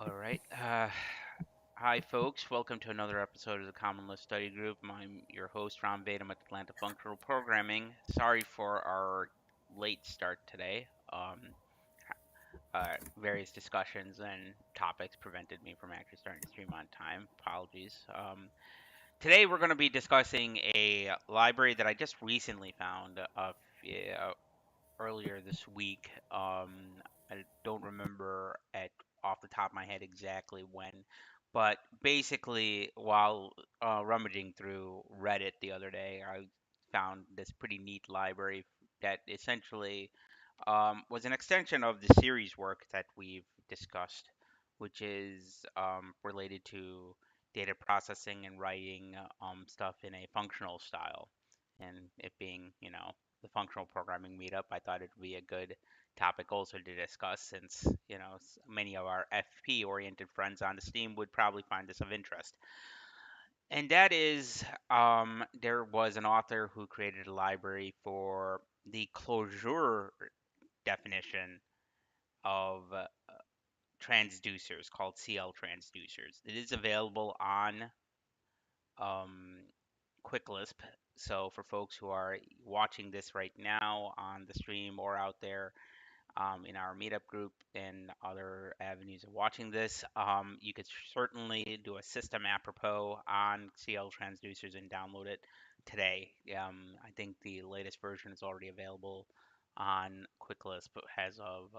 All right. Hi, folks. Welcome to another episode of the Common Lisp Study Group. I'm your host, Ron Vadum at Atlanta Functional Programming. Sorry for our late start today. Various discussions and topics prevented me from actually starting to stream on time. Apologies. Today, we're going to be discussing a library that I just recently found yeah, earlier this week. I don't remember at off the top of my head exactly when, but basically, while rummaging through Reddit the other day, I found this pretty neat library that essentially was an extension of the series work that we've discussed, which is related to data processing and writing stuff in a functional style. And it being, the functional programming meetup, I thought it would be a good topic also to discuss since, many of our FP oriented friends on the Steam would probably find this of interest. And that is, there was an author who created a library for the closure definition of transducers called cl-transducers. It is available on um, QuickLisp. So for folks who are watching this right now on the stream or out there in our meetup group and other avenues of watching this, you could certainly do a system apropos on CL transducers and download it today. I think the latest version is already available on QuickList, but as of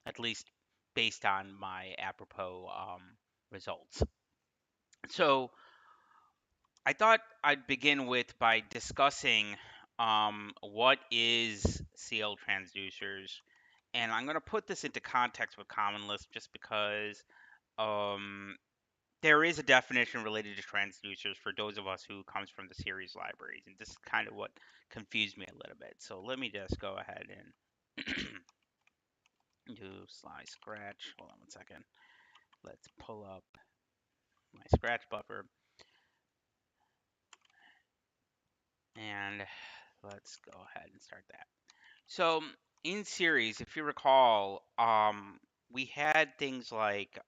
at least based on my apropos results. So I thought I'd begin with by discussing what is CL transducers, and I'm going to put this into context with Common Lisp just because um, there is a definition related to transducers for those of us who comes from the series libraries, and this is kind of what confused me a little bit. So let me just go ahead and do /scratch. Hold on one second. Let's pull up my scratch buffer and let's go ahead and start that. So in series, if you recall, we had things like,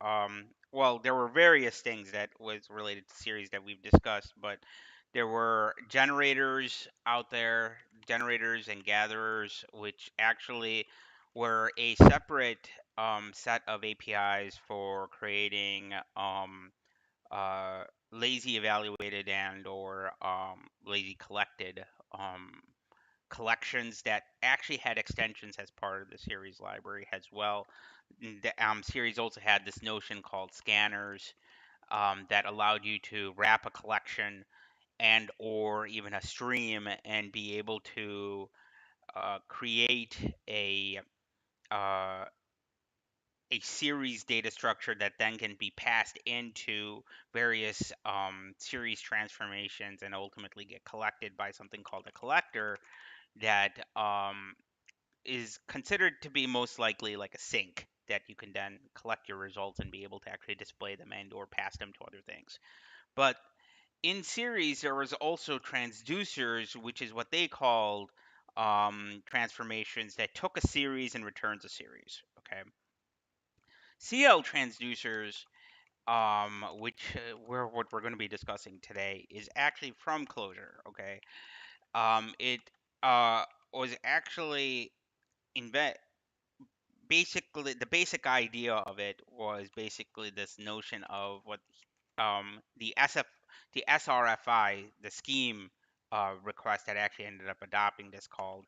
well, there were various things that was related to series that we've discussed, but there were generators out there, generators and gatherers, which actually were a separate set of APIs for creating uh, lazy evaluated and or lazy collected um, collections that actually had extensions as part of the series library as well. The series also had this notion called scanners that allowed you to wrap a collection and or even a stream and be able to create uh, a series data structure that then can be passed into various series transformations and ultimately get collected by something called a collector that is considered to be most likely like a sink that you can then collect your results and be able to actually display them and or pass them to other things. But in series, there was also transducers, which is what they called transformations that took a series and returns a series. Okay, CL transducers, which what we're going to be discussing today, is actually from Clojure. Okay, it uh, was actually invent basically the basic idea of it was basically this notion of what the SRFI, the scheme request that actually ended up adopting this called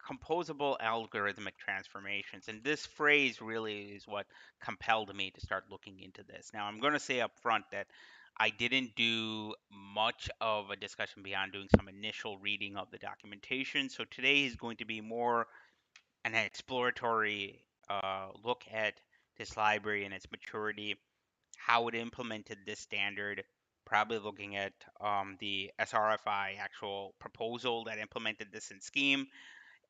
composable algorithmic transformations. And this phrase really is what compelled me to start looking into this. Now, I'm going to say up front that I didn't do much of a discussion beyond doing some initial reading of the documentation. So today is going to be more an exploratory look at this library and its maturity, how it implemented this standard, probably looking at the SRFI actual proposal that implemented this in Scheme,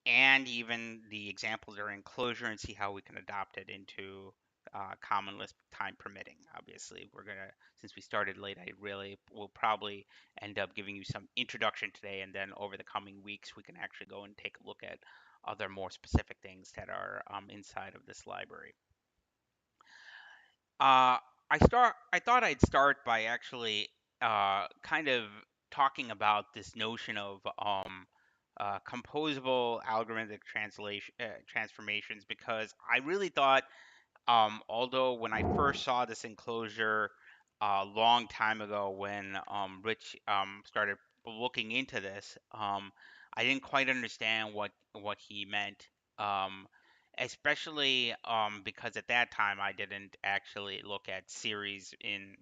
and even the examples that are in Clojure and see how we can adopt it into Common Lisp time permitting. Obviously, we're gonna, since we started late, I really will probably end up giving you some introduction today, and then over the coming weeks, we can actually go and take a look at other more specific things that are inside of this library. Uh, I thought I'd start by actually kind of talking about this notion of composable algorithmic translation transformations, because I really thought, although when I first saw this enclosure a long time ago, when Rich started looking into this, I didn't quite understand what he meant. Um, Especially because at that time I didn't actually look at series in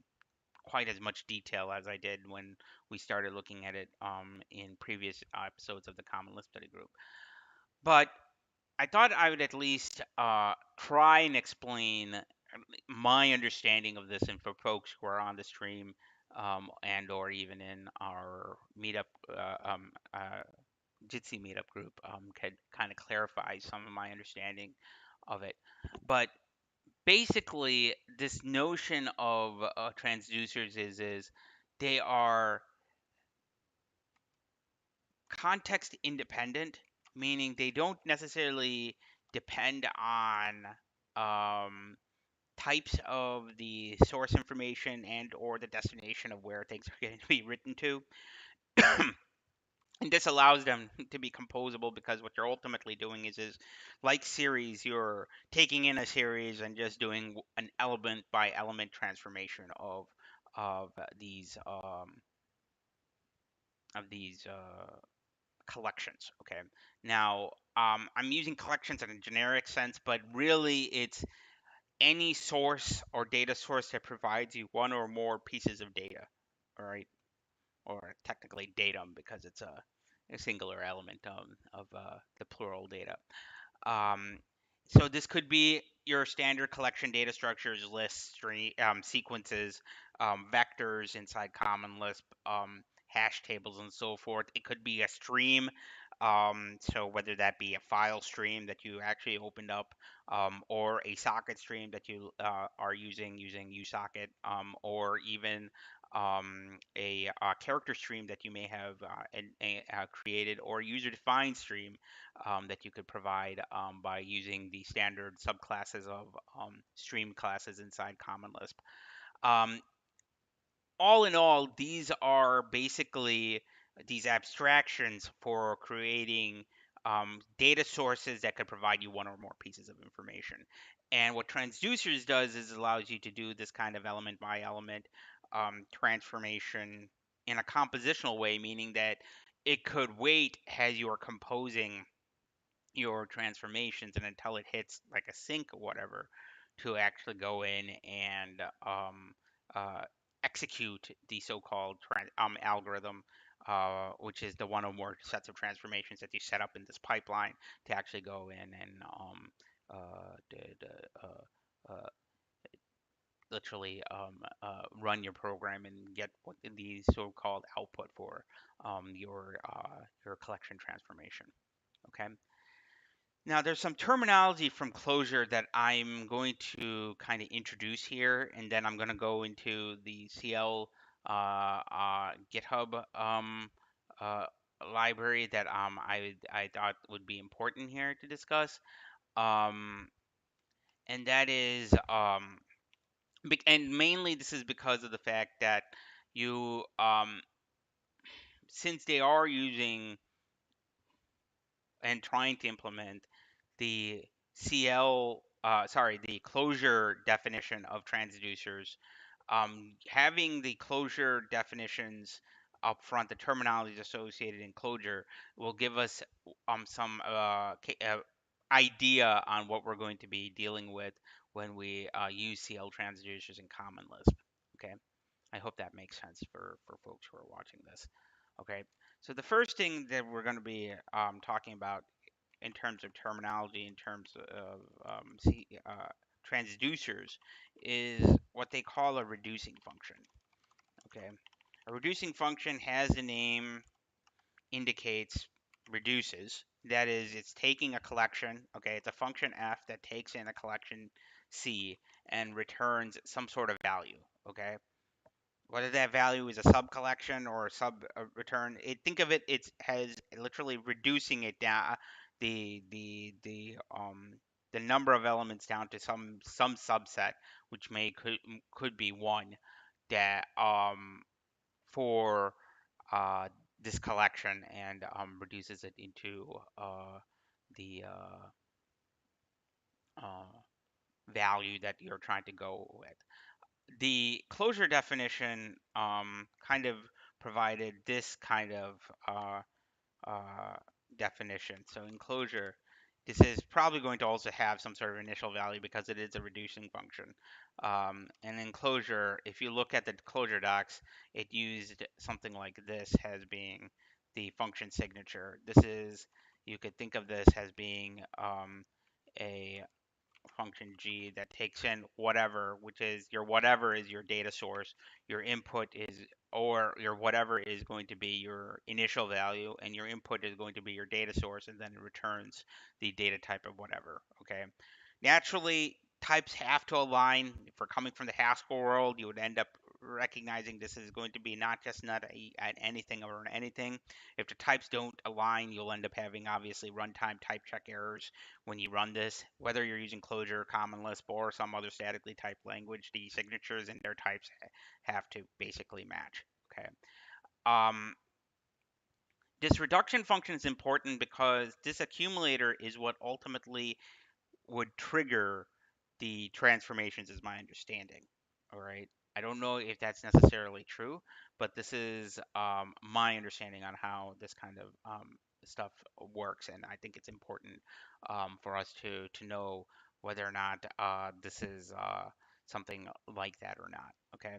quite as much detail as I did when we started looking at it in previous episodes of the Common Lisp Study Group. But I thought I would at least try and explain my understanding of this, and for folks who are on the stream and or even in our meetup, Jitsi meetup group, could kind of clarify some of my understanding of it. But basically, this notion of transducers is they are context independent, meaning they don't necessarily depend on um, types of the source information and or the destination of where things are going to be written to. And this allows them to be composable, because what you're ultimately doing is like series, you're taking in a series and just doing an element by element transformation of these collections. Okay. Now, I'm using collections in a generic sense, but really it's any source or data source that provides you one or more pieces of data. All right. Or technically datum, because it's a singular element of the plural data. Um, so this could be your standard collection data structures, lists, sequences, vectors inside Common Lisp, hash tables, and so forth. It could be a stream. So whether that be a file stream that you actually opened up, or a socket stream that you are using usocket, or even a character stream that you may have created, or a user-defined stream that you could provide by using the standard subclasses of stream classes inside Common Lisp. Um, all in all, these are basically these abstractions for creating data sources that could provide you one or more pieces of information. And what transducers does is allows you to do this kind of element by element transformation in a compositional way, meaning that it could wait as you are composing your transformations, and until it hits like a sync or whatever, to actually go in and uh, execute the so-called algorithm, which is the one or more sets of transformations that you set up in this pipeline to actually go in and uh, literally run your program and get what the so-called output for your collection transformation. Okay. Now, there's some terminology from Clojure that I'm going to kind of introduce here, and then I'm going to go into the CL GitHub uh, library that I thought would be important here to discuss. Um, and that is, and mainly this is because of the fact that you, since they are using and trying to implement the the Clojure definition of transducers. Having the Clojure definitions up front, the terminologies associated in Clojure, will give us some idea on what we're going to be dealing with when we use CL transducers in Common Lisp. Okay, I hope that makes sense for folks who are watching this. Okay, so the first thing that we're going to be talking about in terms of terminology, in terms of transducers, is what they call a reducing function. Okay, a reducing function, has the name indicates, reduces. That is, it's taking a collection. Okay, it's a function f that takes in a collection c and returns some sort of value. Okay, whether that value is a sub collection or a sub return, think of it, it's has literally reducing it down, the the number of elements down to some subset, which could be one, that for uh, this collection, and reduces it into the uh, value that you're trying to go with. The closure definition kind of provided this kind of uh, definition. So in closure, this is probably going to also have some sort of initial value because it is a reducing function. And in closure, if you look at the closure docs, it used something like this as being the function signature. You could think of this as being a function g that takes in whatever, which is your whatever is your data source, your input is, or your whatever is going to be your initial value, and your input is going to be your data source, and then it returns the data type of whatever. Okay. Naturally, types have to align. If we're coming from the Haskell world, you would end up recognizing this is going to be not just not at anything or an anything. If the types don't align, you'll end up having obviously runtime type check errors when you run this. Whether you're using Clojure, Common Lisp, or some other statically typed language, the signatures and their types have to basically match. Okay. Um, this reduction function is important because this accumulator is what ultimately would trigger the transformations, is my understanding. All right. I don't know if that's necessarily true, but this is my understanding on how this kind of stuff works, and I think it's important for us to know whether or not this is something like that or not. Okay.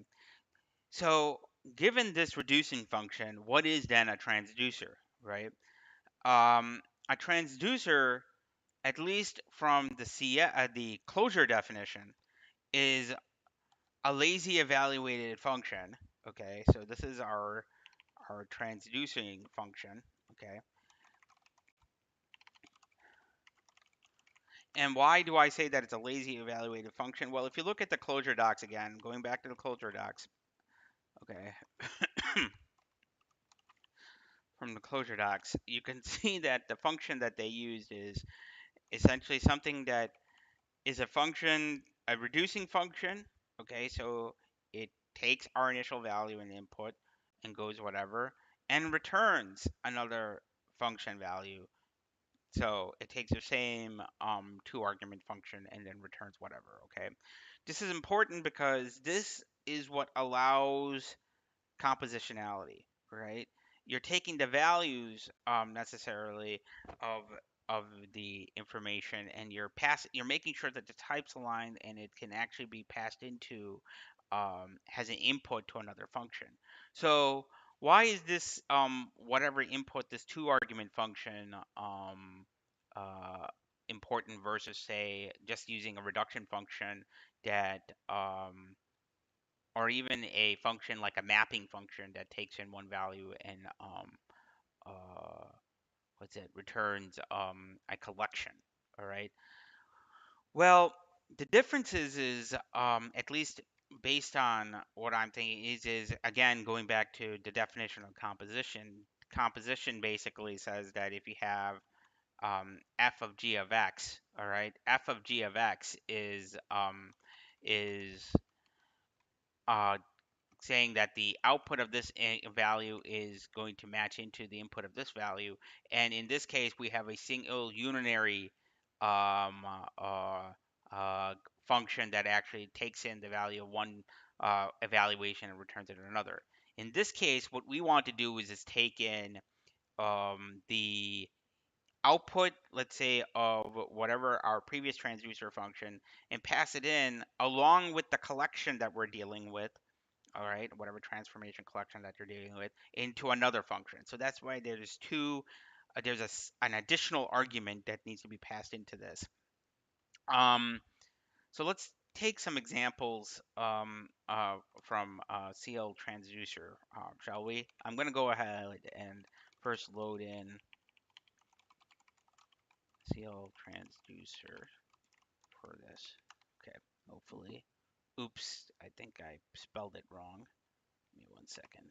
So, given this reducing function, what is then a transducer, right? A transducer, at least from the closure definition, is a lazy evaluated function. Okay, so this is our transducing function. Okay, and why do I say that it's a lazy evaluated function? Well, if you look at the closure docs again, going back to the closure docs, okay, from the closure docs, you can see that the function that they used is essentially something that is a function, a reducing function. Okay, so it takes our initial value and input and goes whatever, and returns another function value. So it takes the same two argument function and then returns whatever. Okay, this is important because this is what allows compositionality, right? You're taking the values necessarily of of the information, and you're making sure that the types align, and it can actually be passed into has an input to another function. So why is this whatever input, this two argument function uh, important versus say just using a reduction function that or even a function like a mapping function that takes in one value and uh, returns a collection. All right. Well, the difference is at least based on what I'm thinking is again going back to the definition of composition. Composition basically says that if you have f of g of x, all right, f of g of x is uh, saying that the output of this value is going to match into the input of this value. And in this case, we have a single unitary um, uh, uh, function that actually takes in the value of one evaluation and returns it in another. In this case, what we want to do is take in the output, let's say, of whatever our previous transducer function and pass it in along with the collection that we're dealing with, all right, whatever transformation collection that you're dealing with, into another function. So that's why there's an additional argument that needs to be passed into this. So let's take some examples from cl-transducer, shall we? I'm going to go ahead and first load in cl-transducer for this. Okay, hopefully. Oops, I think I spelled it wrong. Give me 1 second.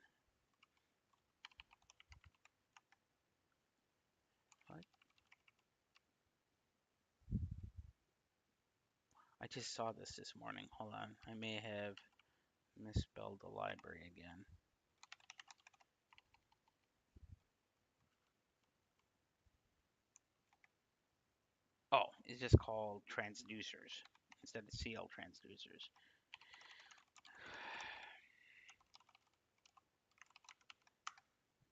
What? I just saw this morning. Hold on. I may have misspelled the library again. Oh, it's just called transducers instead of cl-transducers.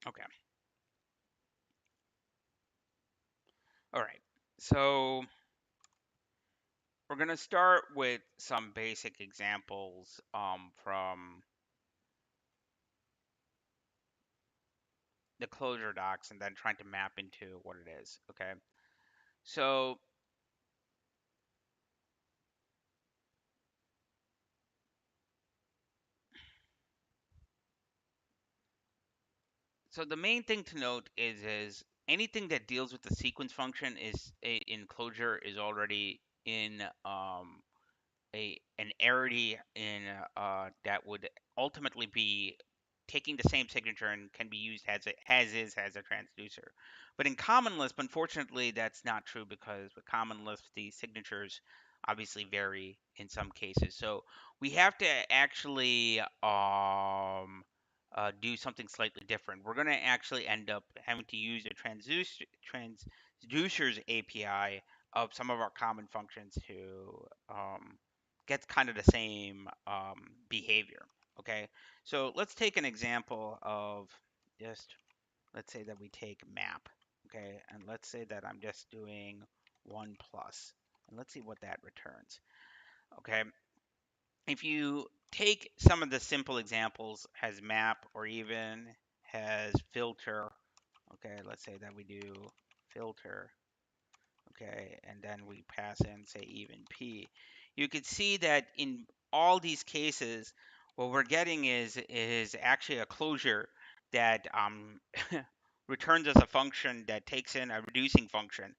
Okay. All right. So we're going to start with some basic examples from the closure docs and then trying to map into what it is. Okay. So the main thing to note is anything that deals with the sequence function is in closure is already in an arity in that would ultimately be taking the same signature and can be used as a transducer. But in common Lisp, unfortunately, that's not true because with common Lisp, the signatures obviously vary in some cases. So we have to actually do something slightly different. We're going to actually end up having to use a transducers API of some of our common functions to get kind of the same behavior. Okay, so let's take an example of just, let's say that we take map. Okay, and let's say that I'm just doing 1 plus, and let's see what that returns. Okay, if you take some of the simple examples has map or even has filter. Okay, let's say that we do filter. Okay, and then we pass in, say, even p. You could see that in all these cases, what we're getting is actually a closure that returns us a function that takes in a reducing function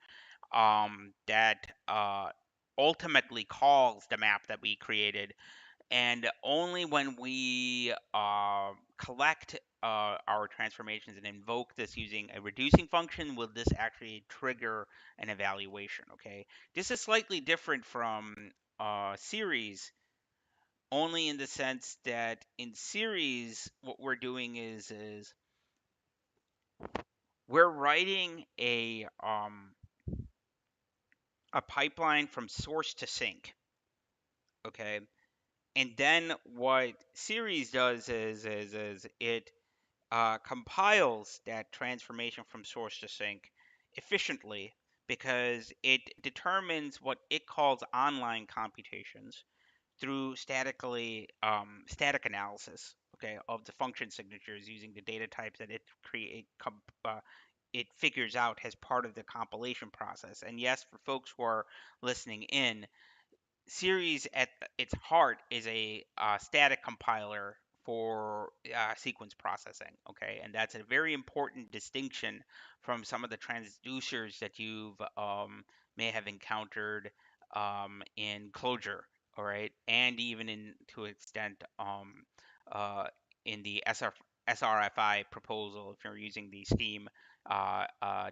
that ultimately calls the map that we created, and only when we collect our transformations and invoke this using a reducing function will this actually trigger an evaluation. Okay, this is slightly different from series, only in the sense that in series what we're doing is we're writing a pipeline from source to sink. Okay, and then what series does is it compiles that transformation from source to sink efficiently because it determines what it calls online computations through static analysis, okay, of the function signatures using the data types that it figures out as part of the compilation process. And yes, for folks who are listening in, series at its heart is a static compiler for sequence processing. Okay, and that's a very important distinction from some of the transducers that you've may have encountered in Clojure. All right, and even in to an extent uh, in the SRFI proposal if you're using the Steam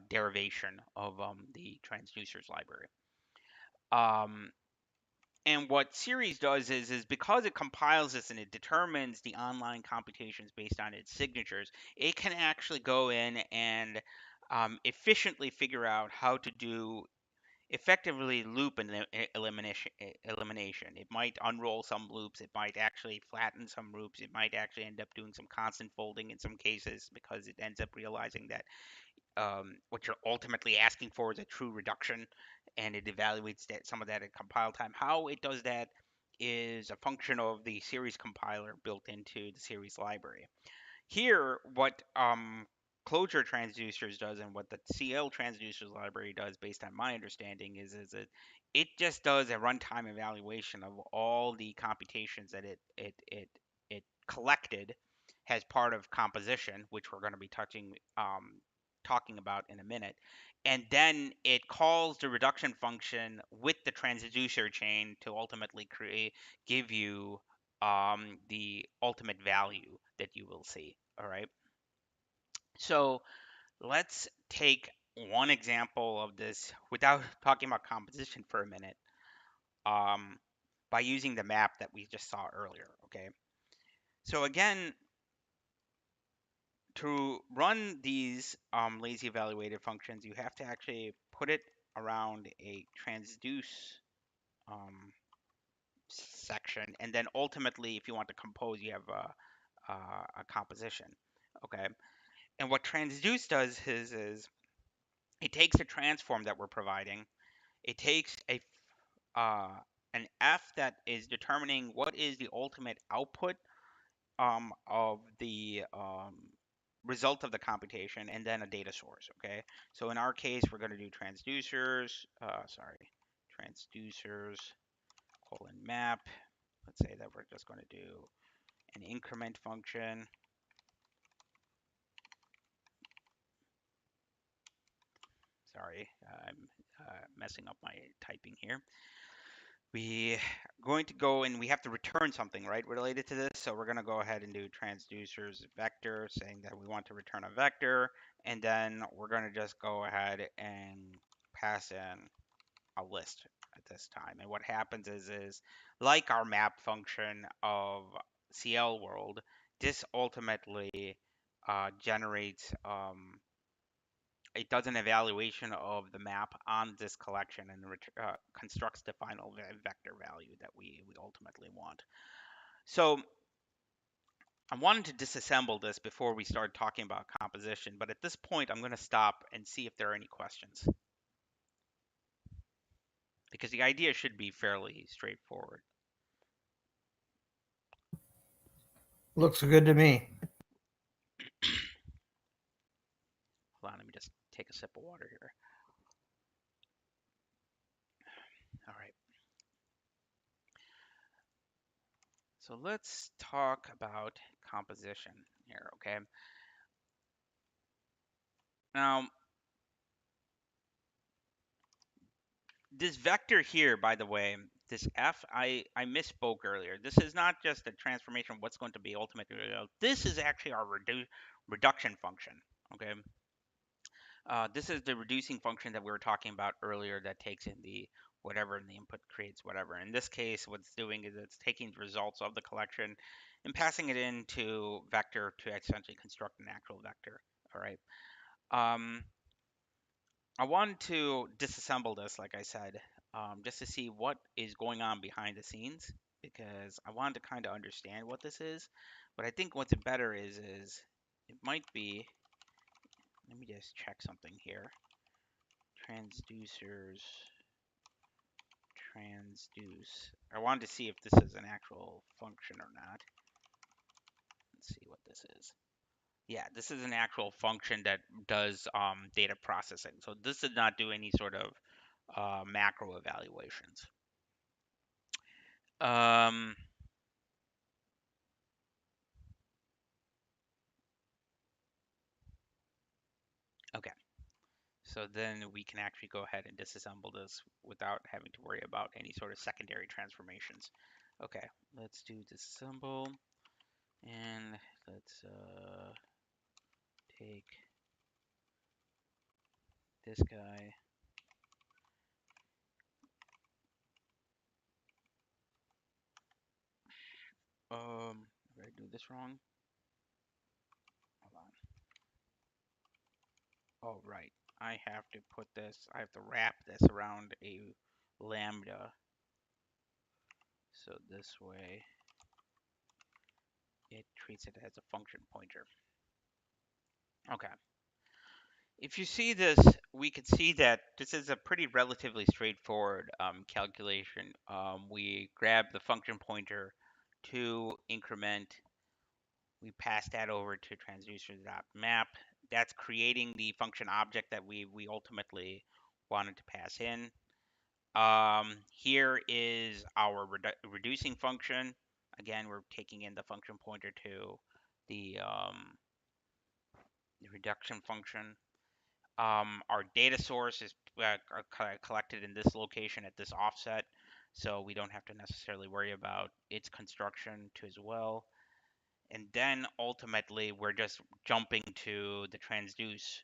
derivation of the transducers library. Um, and what series does is because it compiles this and it determines the online computations based on its signatures, it can actually go in and efficiently figure out how to do effectively loop elimination. It might unroll some loops. It might actually flatten some loops. It might actually end up doing some constant folding in some cases because it ends up realizing that what you're ultimately asking for is a true reduction, and it evaluates that some of that at compile time. How it does that is a function of the series compiler built into the series library. Here, what Clojure transducers does and what the cl-transducers library does, based on my understanding, is that it just does a runtime evaluation of all the computations that it collected as part of composition, which we're going to be talking about in a minute. And then it calls the reduction function with the transducer chain to ultimately give you the ultimate value that you will see. All right. So let's take one example of this without talking about composition for a minute. by using the map that we just saw earlier, okay? So again, to run these lazy evaluated functions, you have to actually put it around a transduce um, section, and then ultimately, if you want to compose, you have a composition, okay? And what transduce does is it takes the transform that we're providing, it takes uh, an f that is determining what is the ultimate output of the result of the computation, and then a data source, okay? So in our case, we're going to do transducers, transducers colon map. Let's say that we're just going to do an increment function. Sorry, I'm messing up my typing here. We going to go and we have to return something, right, related to this. So we're going to go ahead and do transducers vector, saying that we want to return a vector, and then we're going to just go ahead and pass in a list at this time. And what happens is like our map function of CL world, this ultimately generates it does an evaluation of the map on this collection and constructs the final vector value that we ultimately want. So I wanted to disassemble this before we start talking about composition, but at this point I'm going to stop and see if there are any questions, because the idea should be fairly straightforward. Looks good to me. Hold on, let me just take a sip of water here. All right. So let's talk about composition here, okay? Now, this vector here, by the way, this f, I misspoke earlier. This is not just a transformation of what's going to be ultimately. This is actually our reduction function, okay? This is the reducing function that we were talking about earlier that takes in the whatever in the input creates whatever. In this case, what it's doing is it's taking the results of the collection and passing it into vector to essentially construct an actual vector, all right? Um, I wanted to disassemble this, like I said, just to see what is going on behind the scenes, because I wanted to kind of understand what this is. But I think what's better is it might be. Let me just check something here. Transducers, transduce. I wanted to see if this is an actual function or not. Let's see what this is. Yeah, this is an actual function that does data processing. So this did not do any sort of macro evaluations. Um, okay, so then we can actually go ahead and disassemble this without having to worry about any sort of secondary transformations. Okay, let's do disassemble, and let's take this guy. Did I do this wrong? Hold on. Oh, right. I have to put this, I have to wrap this around a lambda. So this way it treats it as a function pointer. Okay. If you see this, we can see that this is a pretty relatively straightforward calculation. We grab the function pointer to increment. We pass that over to transducer.map. That's creating the function object that we ultimately wanted to pass in. Here is our reducing function. Again, we're taking in the function pointer to the reduction function. Our data source is collected in this location at this offset, so we don't have to necessarily worry about its construction too as well. And then ultimately, we're just jumping to the transduce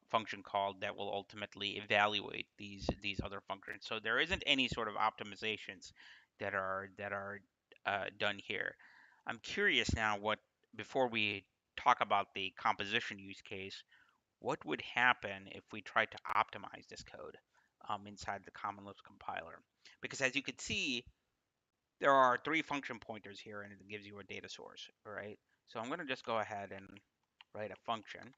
function call that will ultimately evaluate these other functions. So there isn't any sort of optimizations that are done here. I'm curious now what before we talk about the composition use case, what would happen if we tried to optimize this code inside the Common Lisp compiler? Because as you can see, there are three function pointers here, and it gives you a data source, all right? So I'm going to just go ahead and write a function,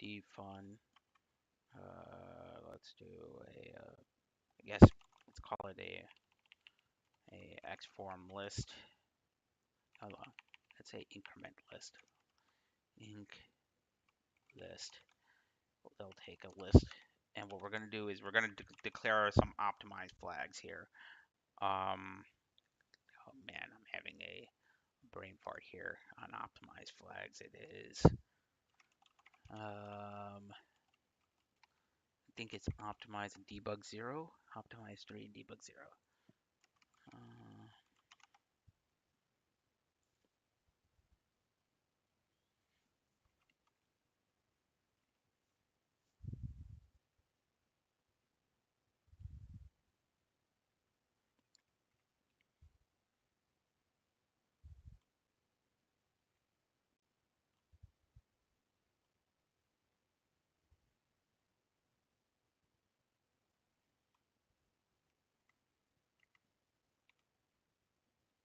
defun. Let's do I guess let's call it a xform list. Hold on. Let's say increment list. Inc list. They'll take a list. And what we're going to do is we're going to declare some optimized flags here. Oh man, I'm having a brain fart here on optimized flags. It is, I think it's optimize and debug 0, optimize 3 and debug 0. Uh,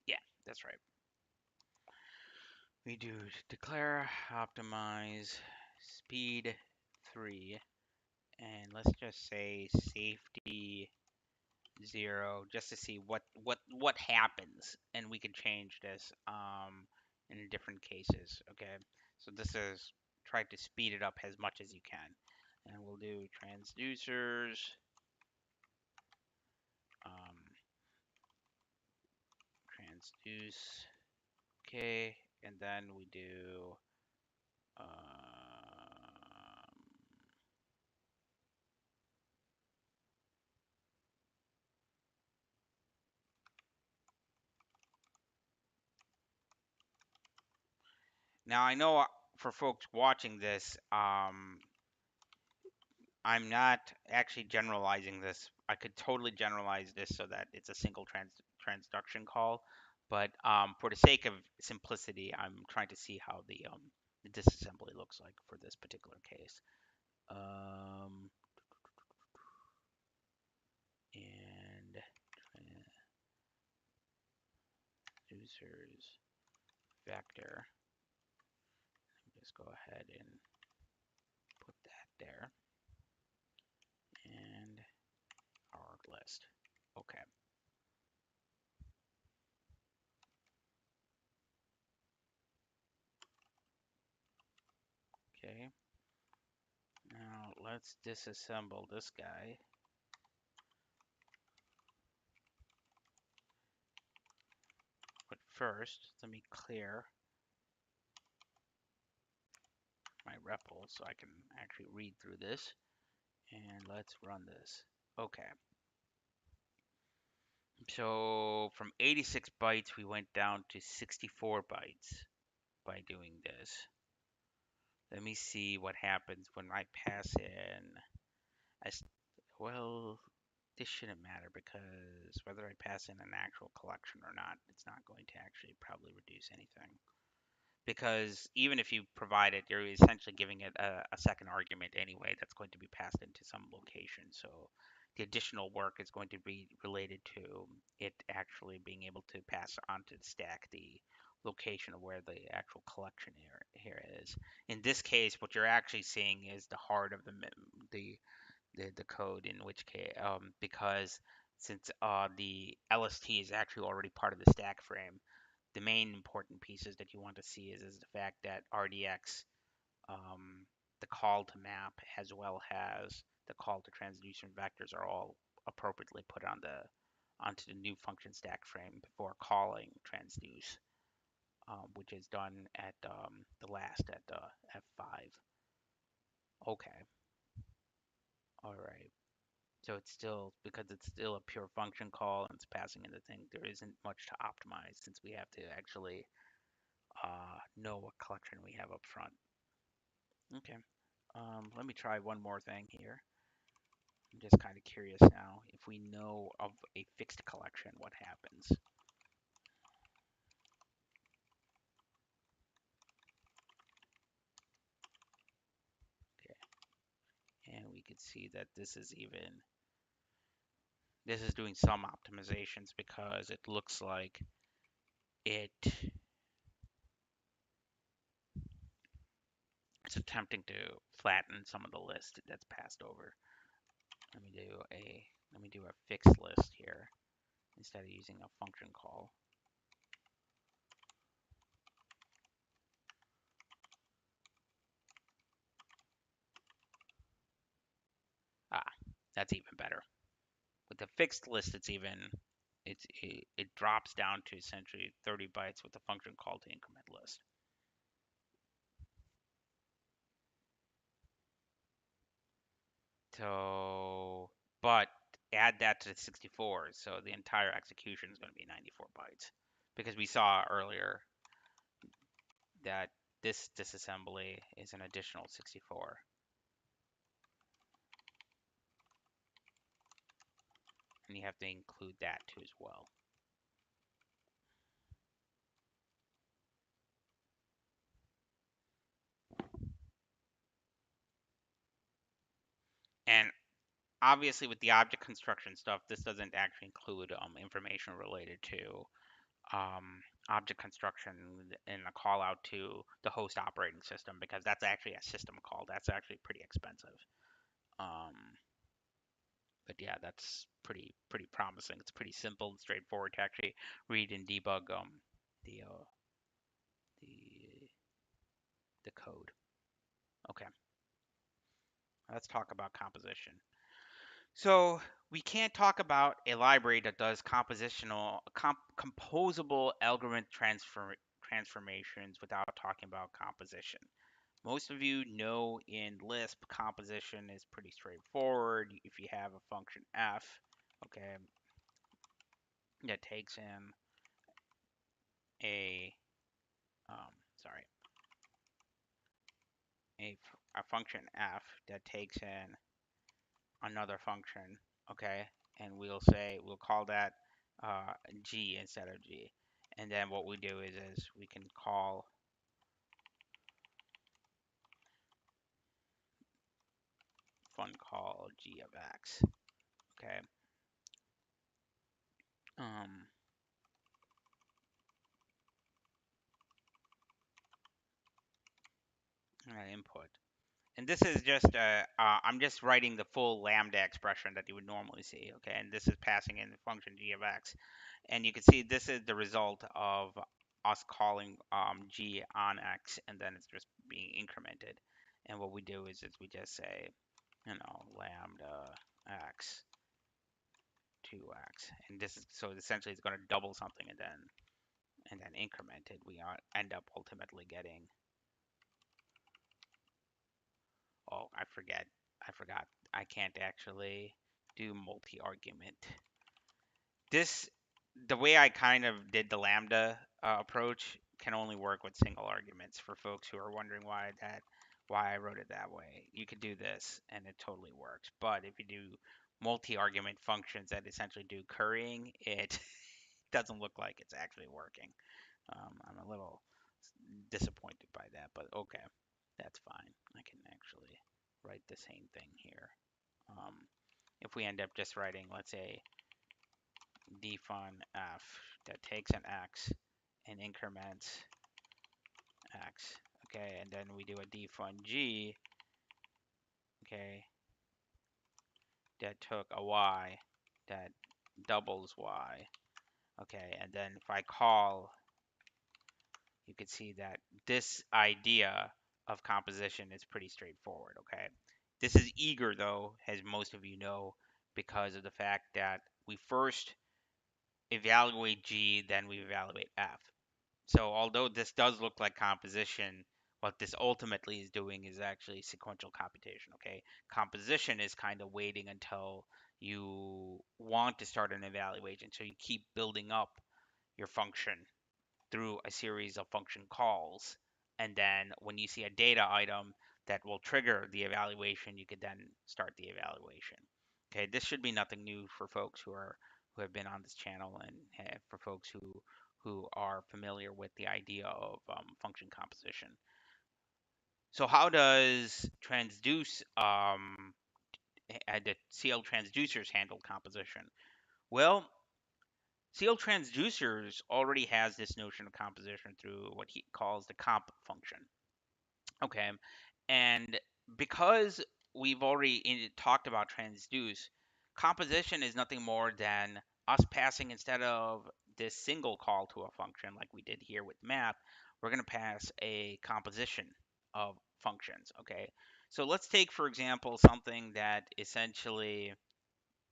yeah, that's right. We do declare optimize speed 3, and let's just say safety 0, just to see what happens, and we can change this in different cases. Okay, so this is try to speed it up as much as you can, and we'll do transducers, um, transduce. Okay, and then we do now I know for folks watching this, I'm not actually generalizing this. I could totally generalize this so that it's a single transduction call, but for the sake of simplicity, I'm trying to see how the disassembly looks like for this particular case. Um, and transducers vector. Just go ahead and put that there, and our list. Okay. Okay. Now let's disassemble this guy. But first, let me clear my REPL so I can actually read through this. And let's run this. Okay. So from 86 bytes, we went down to 64 bytes by doing this. Let me see what happens when I pass in. Well, this shouldn't matter because whether I pass in an actual collection or not, it's not going to actually probably reduce anything. Because even if you provide it, you're essentially giving it a second argument anyway that's going to be passed into some location. So the additional work is going to be related to it actually being able to pass onto the stack the location of where the actual collection here is. In this case, what you're actually seeing is the heart of the the code, in which case because since the LST is actually already part of the stack frame, the main important pieces that you want to see is the fact that RDX, um, the call to map, as well as the call to transducer vectors are all appropriately put on the onto the new function stack frame before calling transduce, which is done at the last at F5. Okay, all right. So it's still, because it's still a pure function call and it's passing in the thing, there isn't much to optimize since we have to actually know what collection we have up front. Okay. Let me try one more thing here. I'm just kind of curious now. If we know of a fixed collection, what happens? Okay. And we could see that this is doing some optimizations because it looks like it's attempting to flatten some of the list that's passed over. Let me do a fixed list here instead of using a function call. Ah, that's even better. With the fixed list, it drops down to essentially 30 bytes with the function call to increment list. So, but add that to the 64, so the entire execution is going to be 94 bytes because we saw earlier that this disassembly is an additional 64, and you have to include that too as well. And obviously, with the object construction stuff, this doesn't actually include information related to object construction and a call out to the host operating system because that's actually a system call. That's actually pretty expensive. Um, but yeah, that's pretty promising. It's pretty simple and straightforward to actually read and debug the uh, the the code. Okay, let's talk about composition. So we can't talk about a library that does composable algorithm transformations without talking about composition. Most of you know in Lisp, composition is pretty straightforward. If you have a function f, okay, that takes in a sorry, a function f that takes in another function, okay, and we'll call that g instead of g, and then what we do is we can call fun call g of x, okay. Um, input. And this is just, I'm just writing the full lambda expression that you would normally see, okay? And this is passing in the function g of x. And you can see this is the result of us calling g on x, and then it's just being incremented. And what we do is we just say, lambda x 2x. And this is, so essentially it's going to double something and then increment it. We end up ultimately getting, oh, I forgot. I can't actually do multi-argument. This, the way I kind of did the lambda approach can only work with single arguments for folks who are wondering why I wrote it that way. You could do this and it totally works. But if you do multi-argument functions that essentially do currying, it doesn't look like it's actually working. I'm a little disappointed by that, but okay, that's fine. I can actually write the same thing here. Um, if we end up just writing, let's say, defun f that takes an x and increments x, okay, and then we do a defun g, okay, that took a y that doubles y, okay, and then if I call, you can see that this idea of composition is pretty straightforward, okay. This is eager though, as most of you know, because of the fact that we first evaluate g, then we evaluate f. So although this does look like composition, what this ultimately is doing is actually sequential computation, okay? Composition is kind of waiting until you want to start an evaluation. So you keep building up your function through a series of function calls. And then when you see a data item that will trigger the evaluation, you could then start the evaluation. Okay, this should be nothing new for folks who have been on this channel, and for folks who are familiar with the idea of function composition. So how does the cl-transducers handle composition? Well, cl-transducers already has this notion of composition through what he calls the comp function. Okay, and because we've already talked about transduce, composition is nothing more than us passing, instead of this single call to a function like we did here with map, we're going to pass a composition of functions. Okay, so let's take, for example, something that essentially,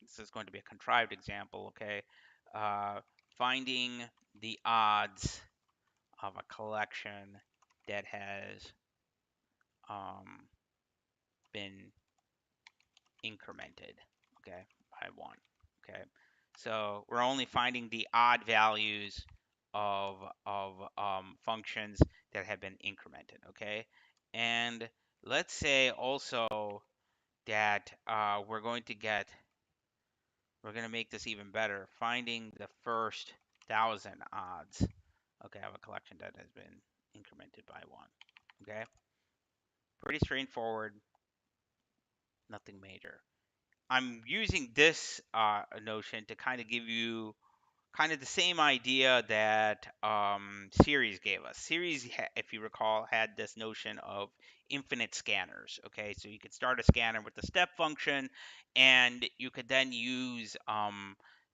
this is going to be a contrived example. Okay, uh, finding the odds of a collection that has um, been incremented, okay, by 1. Okay, so we're only finding the odd values of functions that have been incremented. Okay, and let's say also that we're going to make this even better, finding the first 1,000 odds, okay, of a collection that has been incremented by 1. Okay, pretty straightforward, nothing major. I'm using this notion to kind of give you kind of the same idea that Series gave us. Series, if you recall, had this notion of infinite scanners. Okay, so you could start a scanner with the step function, and you could then use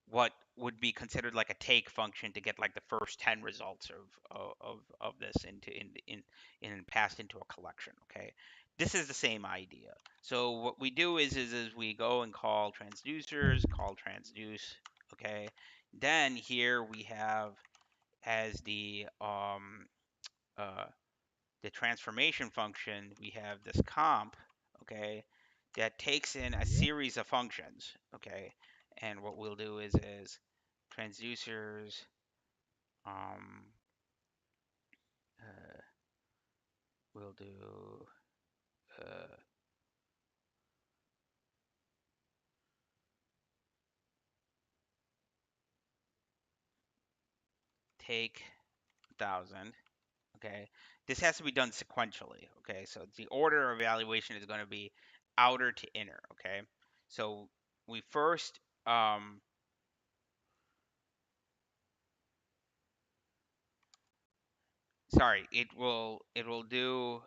what would be considered like a take function to get like the first 10 results of this in passed into a collection. Okay, this is the same idea. So what we do is we go and call transducers, call transduce. Okay, then here we have as uh, the transformation function, we have this comp, okay, that takes in a series of functions, okay, and what we'll do is transducers um, uh, we'll do uh, take 1,000. Okay, this has to be done sequentially. Okay, so the order of evaluation is going to be outer to inner. Okay, so we first sorry, it will do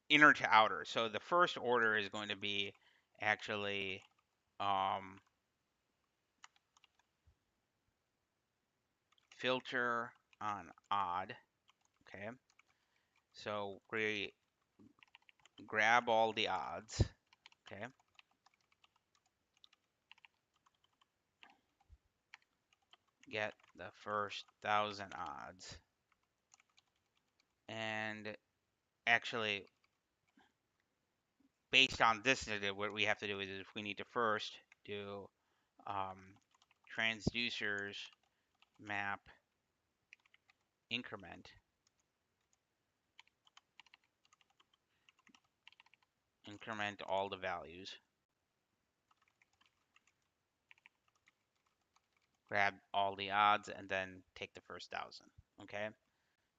inner to outer. So the first order is going to be actually um, filter on odd. Okay, so we grab all the odds. Okay, get the first 1,000 odds, and actually based on this, what we have to do is we need to first do um, transducers map increment all the values, grab all the odds, and then take the first 1,000. Okay,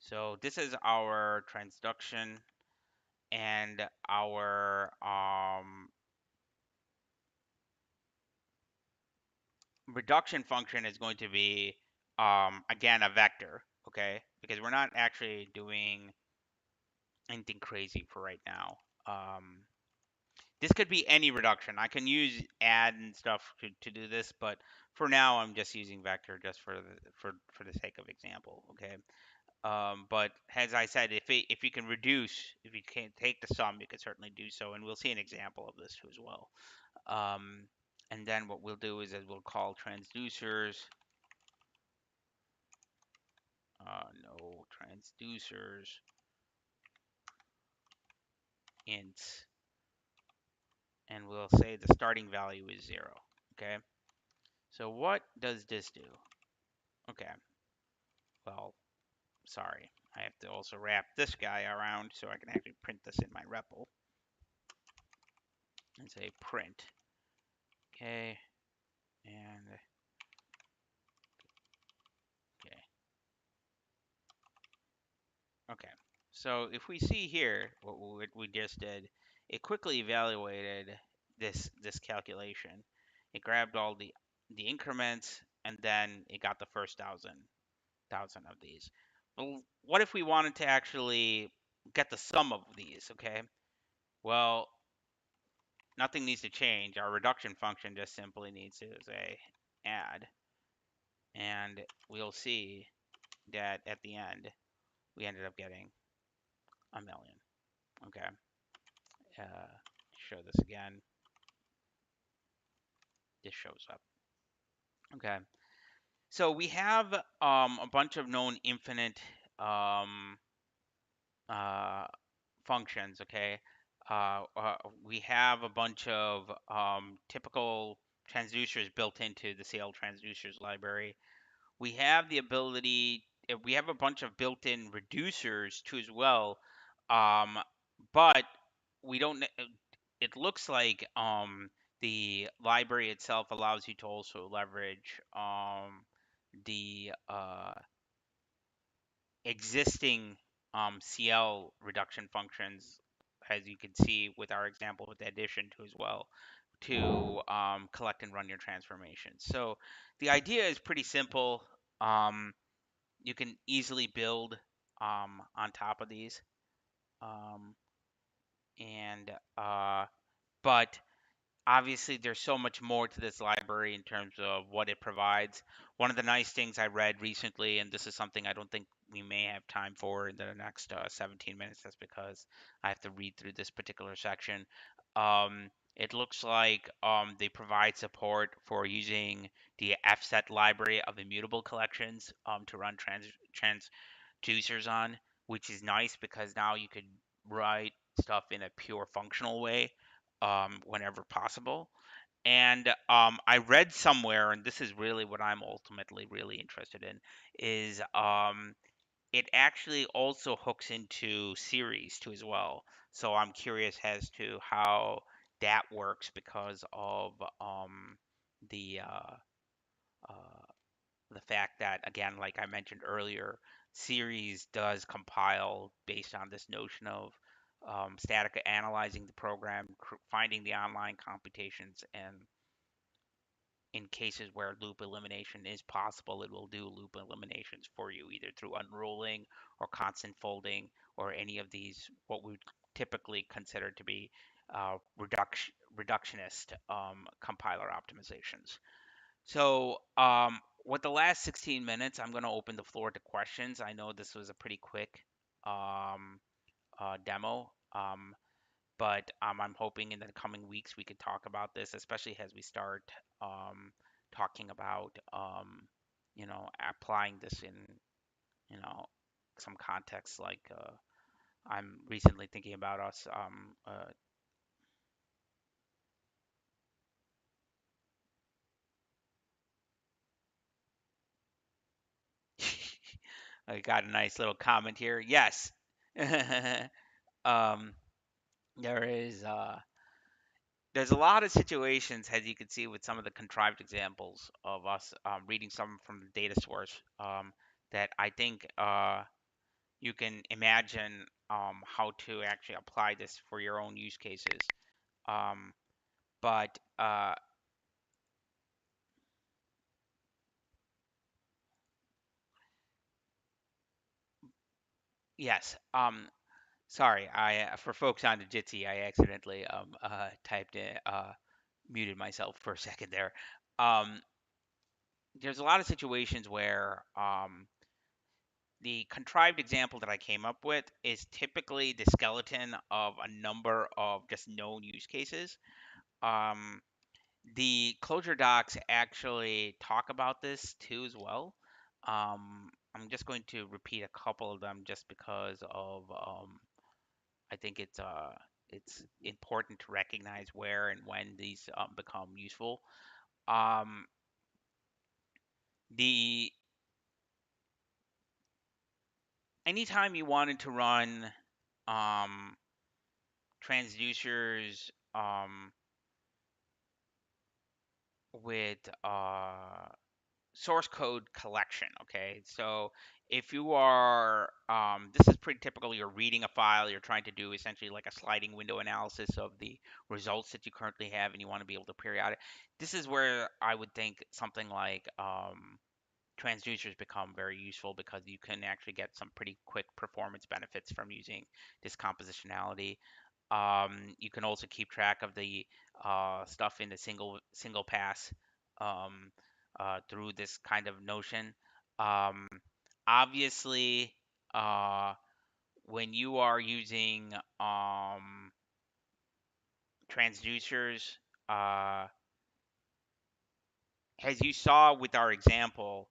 so this is our transduction, and our reduction function is going to be again a vector. Okay, because we're not actually doing anything crazy for right now. This could be any reduction. I can use add and stuff to do this, but for now I'm just using vector just for the sake of example. Okay. But as I said, if you can reduce, if you can take the sum, you can certainly do so, and we'll see an example of this too as well. And then what we'll do is we'll call transducers. No transducers ints, and we'll say the starting value is 0. Okay. So what does this do? Okay. Well, sorry. I have to also wrap this guy around so I can actually print this in my REPL. and say print. Okay, and okay, okay. So if we see here what we just did, it quickly evaluated this calculation. It grabbed all the increments and then it got the first thousand of these. Well, what if we wanted to actually get the sum of these? Okay. Well, nothing needs to change. Our reduction function just simply needs to say add, and we'll see that at the end we ended up getting a million. Okay. Show this again. This shows up. Okay. So we have a bunch of known infinite um, uh, functions. Okay. We have a bunch of typical transducers built into the cl-transducers library. We have the ability, we have a bunch of built-in reducers too as well, um, but we don't. It looks like the library itself allows you to also leverage the existing CL reduction functions, as you can see with our example with the addition to as well, to collect and run your transformations. So the idea is pretty simple. Um, you can easily build on top of these, um, and but obviously there's so much more to this library in terms of what it provides. One of the nice things I read recently, and this is something I don't think we may have time for in the next 17 minutes, that's because I have to read through this particular section. It looks like they provide support for using the fset library of immutable collections to run transducers on, which is nice because now you could write stuff in a pure functional way whenever possible. And I read somewhere, and this is really what I'm ultimately really interested in, is it actually also hooks into series too as well. So I'm curious as to how that works because of the uh, uh, the fact that, again, like I mentioned earlier, series does compile based on this notion of static analyzing the program, finding the online computations, and in cases where loop elimination is possible, it will do loop eliminations for you either through unrolling or constant folding or any of these what we would typically consider to be reductionist compiler optimizations. So, with the last 16 minutes, I'm going to open the floor to questions. I know this was a pretty quick um, demo, but I'm hoping in the coming weeks we could talk about this, especially as we start um, talking about, applying this in, you know, some context. Like I'm recently thinking about us. I got a nice little comment here. Yes. um, there is. There's a lot of situations, as you can see with some of the contrived examples of us reading some from the data source, that I think you can imagine how to actually apply this for your own use cases. Um, but yes, sorry, I for folks on the Jitsi, I accidentally typed in, muted myself for a second there. Um, there's a lot of situations where the contrived example that I came up with is typically the skeleton of a number of just known use cases. Um, the closure docs actually talk about this too as well. I'm just going to repeat a couple of them just because of I think it's important to recognize where and when these become useful. Um, the anytime you wanted to run um, transducers. with source code collection. Okay, so if you are, this is pretty typical. You're reading a file. You're trying to do essentially like a sliding window analysis of the results that you currently have, and you want to be able to periodic. This is where I would think something like transducers become very useful because you can actually get some pretty quick performance benefits from using this compositionality. You can also keep track of the stuff in the single pass um, through this kind of notion. Um, Obviously, uh, when you are using transducers, uh, as you saw with our example,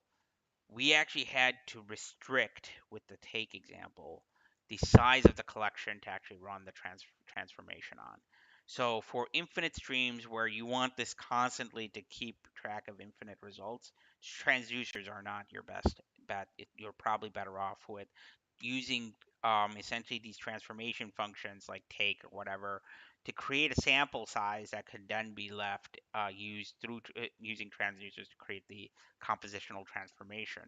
we actually had to restrict with the take example the size of the collection to actually run the transformation on. So for infinite streams where you want this constantly to keep track of infinite results, transducers are not your best bet. You're probably better off with using essentially these transformation functions like take or whatever to create a sample size that could then be left used through using transducers to create the compositional transformation.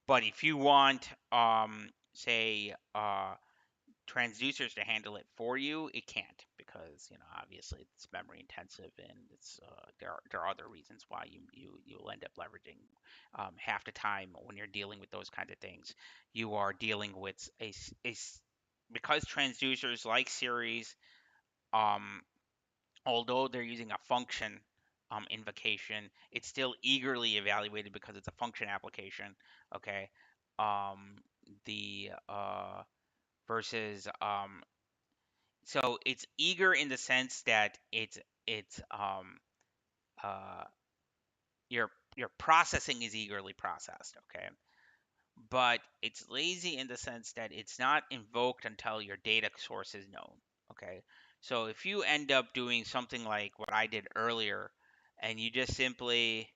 But if you want, say, transducers to handle it for you, it can't because obviously it's memory intensive and there are other reasons why you'll end up leveraging half the time when you're dealing with those kind of things. You are dealing with because transducers like series, um, although they're using a function invocation, it's still eagerly evaluated because it's a function application. Okay. Um, the versus so it's eager in the sense that it's uh your processing is eagerly processed. Okay. But it's lazy in the sense that it's not invoked until your data source is known. Okay. So if you end up doing something like what I did earlier, and you just simply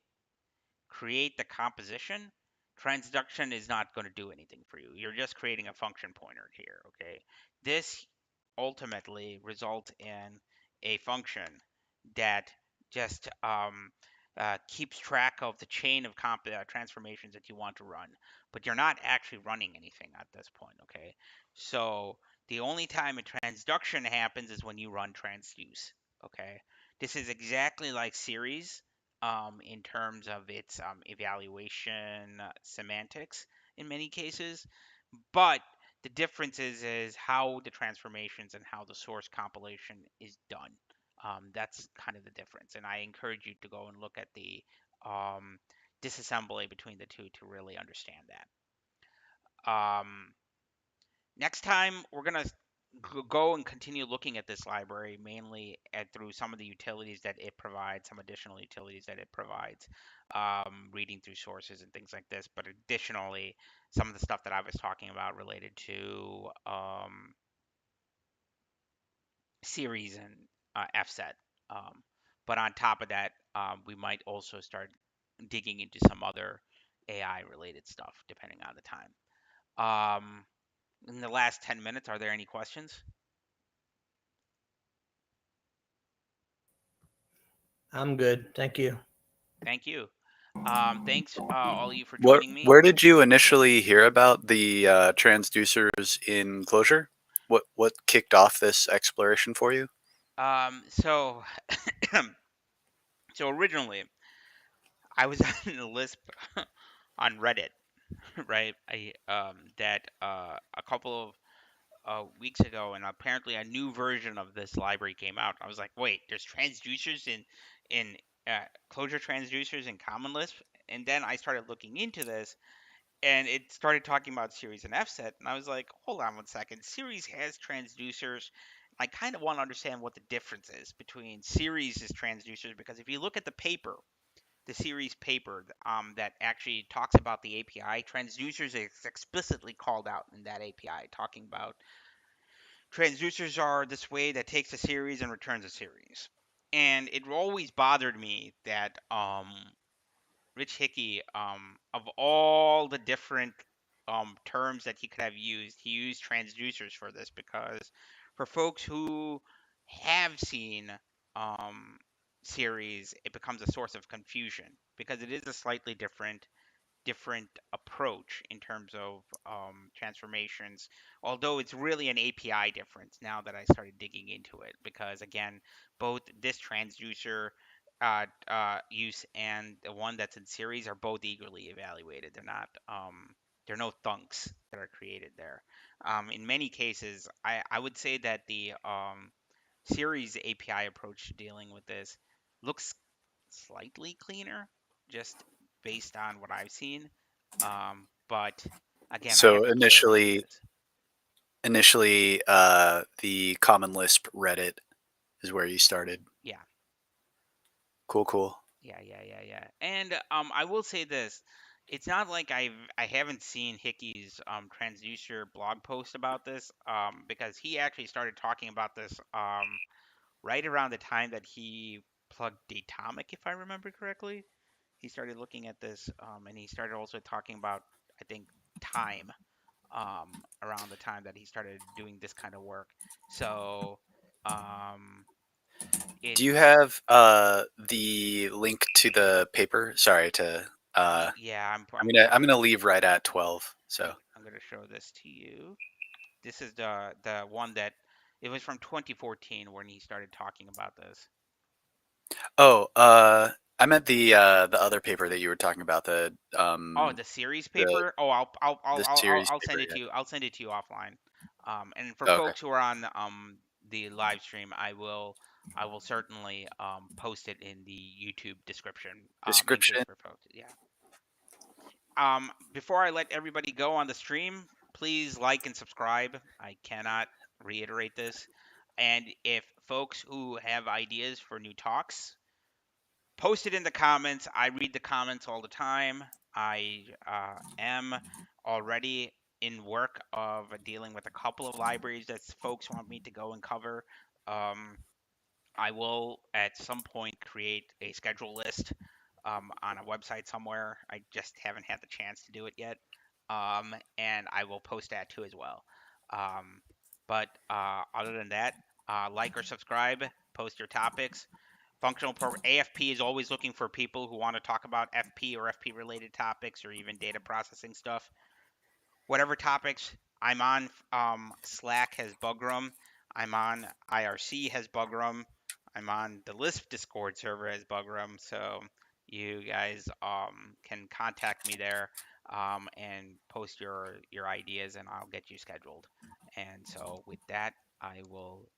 create the composition, transduction is not going to do anything for you. You're just creating a function pointer here. Okay. This ultimately results in a function that just keeps track of the chain of transformations that you want to run, but you're not actually running anything at this point. Okay, so the only time a transduction happens is when you run transduce. Okay, this is exactly like series in terms of its evaluation semantics in many cases, but the difference is how the transformations and how the source compilation is done. That's kind of the difference, and I encourage you to go and look at the um, disassembly between the two to really understand that. Next time, we're gonna go and continue looking at this library mainly through some of the utilities that it provides, some additional utilities that it provides, reading through sources and things like this. But additionally, some of the stuff that I was talking about related to series and FSET. Um, but on top of that, we might also start digging into some other AI related stuff depending on the time. Um, in the last 10 minutes, are there any questions? I'm good. Thank you. Thank you. Thanks, all of you, for Where joining me. where did you initially hear about the transducers in Clojure? What kicked off this exploration for you? So, so originally, I was on a Lisp on Reddit, right? That a couple of weeks ago, and apparently a new version of this library came out. I was like, wait, there's transducers in Clojure transducers in Common Lisp, and then I started looking into this, and it started talking about series and fset, and I was like, hold on one second, series has transducers. I kind of want to understand what the difference is between series as transducers, because if you look at the paper, the series paper that actually talks about the API, transducers is explicitly called out in that API, talking about transducers are this way that takes a series and returns a series. And it always bothered me that Rich Hickey, of all the different terms that he could have used, he used transducers for this because for folks who have seen um, series, it becomes a source of confusion because it is a slightly different approach in terms of transformations, although it's really an API difference now that I started digging into it. Because again, both this transducer use and the one that's in series are both eagerly evaluated. They're not there are no thunks that are created there. In many cases, I would say that the series API approach to dealing with this looks slightly cleaner, just based on what I've seen. But again, I So haven't experimented with this. initially, the Common Lisp Reddit is where you started. Yeah, Cool, cool. yeah. And I will say this: it's not like I haven't seen Hickey's transducer blog post about this, because he actually started talking about this right around the time that he plugged Datomic, if I remember correctly. He started looking at this, and he started also talking about, I think, time, around the time that he started doing this kind of work. So um, Do you it's have the link to the paper? Sorry to. yeah, I'm gonna leave right at 12. So. I'm gonna show this to you. This is the one that it was from 2014 when he started talking about this. Oh, I meant the other paper that you were talking about, Oh, the series the paper. Oh, the series I'll paper. send it to Yeah. you. I'll send it to you offline. And for Oh, okay. folks who are on the live stream, I will certainly post it in the YouTube description, in case Description. for folks. Yeah. Before I let everybody go on the stream, please like and subscribe. I cannot reiterate this. And if folks who have ideas for new talks, post it in the comments. I read the comments all the time. I am already in work of dealing with a couple of libraries that folks want me to go and cover. Um, I will at some point create a schedule list on a website somewhere. I just haven't had the chance to do it yet. And I will post that too as well. But other than that, like or subscribe, post your topics. AFP is always looking for people who want to talk about FP or FP related topics or even data processing stuff. Whatever topics I'm on, Slack has Bugram. I'm on IRC has Bugram. I'm on the Lisp Discord server has Bugram. So you guys can contact me there, and post your ideas, and I'll get you scheduled. And so with that, I will leave.